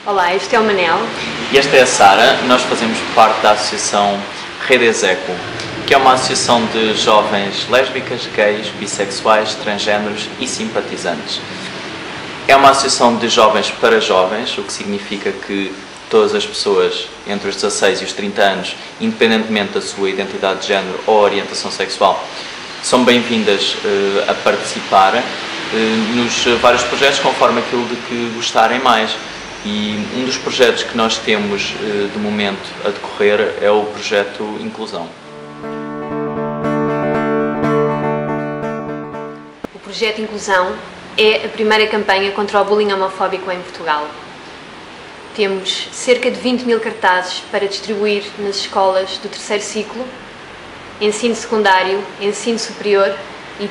Olá, este é o Manel. E esta é a Sara. Nós fazemos parte da associação Rede Execo, que é uma associação de jovens lésbicas, gays, bissexuais, transgêneros e simpatizantes. É uma associação de jovens para jovens, o que significa que todas as pessoas entre os 16 e os 30 anos, independentemente da sua identidade de género ou orientação sexual, são bem-vindas a participar nos vários projetos conforme aquilo de que gostarem mais. E um dos projetos que nós temos de momento a decorrer é o projeto Inclusão. O projeto Inclusão é a primeira campanha contra o bullying homofóbico em Portugal. Temos cerca de 20 mil cartazes para distribuir nas escolas do terceiro ciclo, ensino secundário, ensino superior e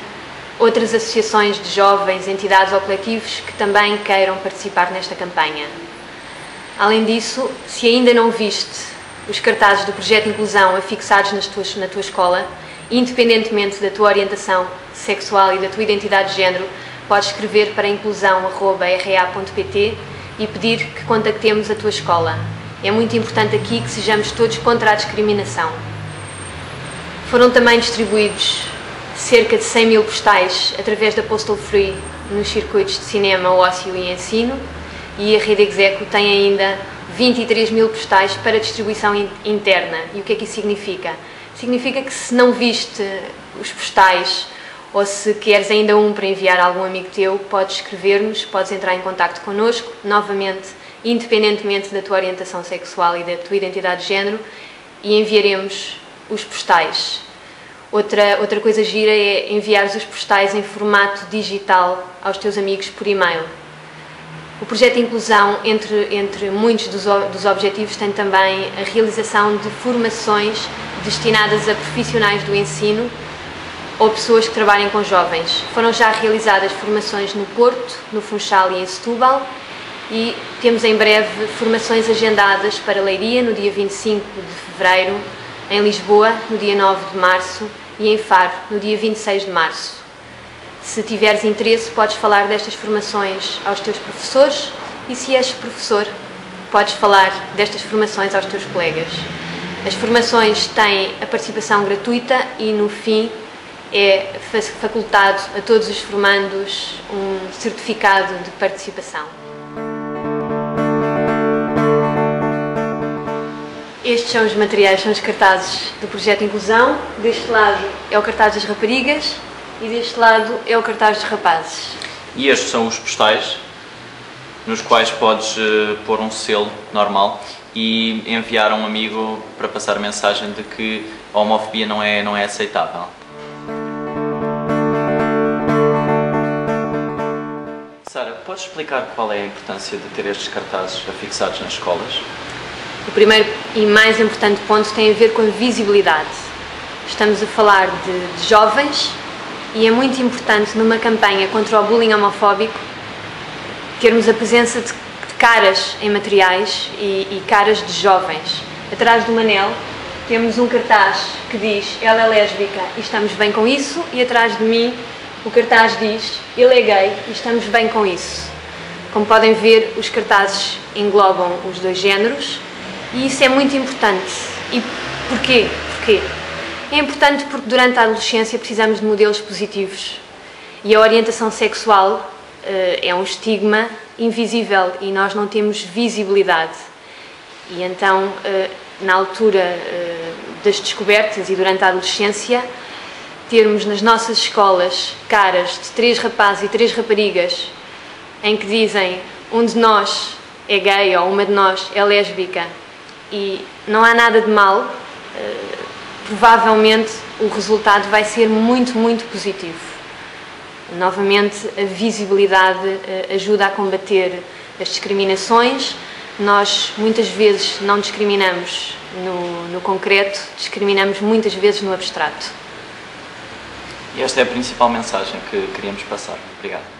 outras associações de jovens, entidades ou coletivos que também queiram participar nesta campanha. Além disso, se ainda não viste os cartazes do projeto Inclusão afixados na tua escola, independentemente da tua orientação sexual e da tua identidade de género, podes escrever para inclusão@ra.pt e pedir que contactemos a tua escola. É muito importante aqui que sejamos todos contra a discriminação. Foram também distribuídos cerca de 100 mil postais através da Postal Free nos circuitos de cinema, ócio e ensino, e a Rede Execo tem ainda 23 mil postais para distribuição interna. E o que é que isso significa? Significa que se não viste os postais ou se queres ainda um para enviar a algum amigo teu, podes escrever-nos, podes entrar em contacto connosco, novamente, independentemente da tua orientação sexual e da tua identidade de género, e enviaremos os postais. Outra coisa gira é enviares os postais em formato digital aos teus amigos por e-mail. O projeto Inclusão, entre muitos dos objetivos, tem também a realização de formações destinadas a profissionais do ensino ou pessoas que trabalhem com jovens. Foram já realizadas formações no Porto, no Funchal e em Setúbal, e temos em breve formações agendadas para Leiria, no dia 25 de fevereiro, em Lisboa, no dia 9 de março, e em Faro, no dia 26 de março. Se tiveres interesse, podes falar destas formações aos teus professores, e se és professor, podes falar destas formações aos teus colegas. As formações têm a participação gratuita e, no fim, é facultado a todos os formandos um certificado de participação. Estes são os materiais, são os cartazes do projeto Inclusão. Deste lado é o cartaz das raparigas e deste lado é o cartaz dos rapazes. E estes são os postais, nos quais podes pôr um selo normal e enviar a um amigo para passar a mensagem de que a homofobia não é aceitável. Sara, podes explicar qual é a importância de ter estes cartazes afixados nas escolas? O primeiro e mais importante ponto tem a ver com a visibilidade. Estamos a falar de jovens e é muito importante numa campanha contra o bullying homofóbico termos a presença de caras em materiais e caras de jovens. Atrás do Manel temos um cartaz que diz "Ela é lésbica e estamos bem com isso", e atrás de mim o cartaz diz "Ele é gay e estamos bem com isso". Como podem ver, os cartazes englobam os dois géneros. E isso é muito importante. E porquê? É importante porque durante a adolescência precisamos de modelos positivos. E a orientação sexual é um estigma invisível e nós não temos visibilidade. E então, na altura das descobertas e durante a adolescência, termos nas nossas escolas caras de 3 rapazes e 3 raparigas em que dizem um de nós é gay ou uma de nós é lésbica, e não há nada de mal, provavelmente o resultado vai ser muito, muito positivo. Novamente, a visibilidade ajuda a combater as discriminações. Nós muitas vezes não discriminamos no concreto, discriminamos muitas vezes no abstrato. E esta é a principal mensagem que queríamos passar. Obrigado.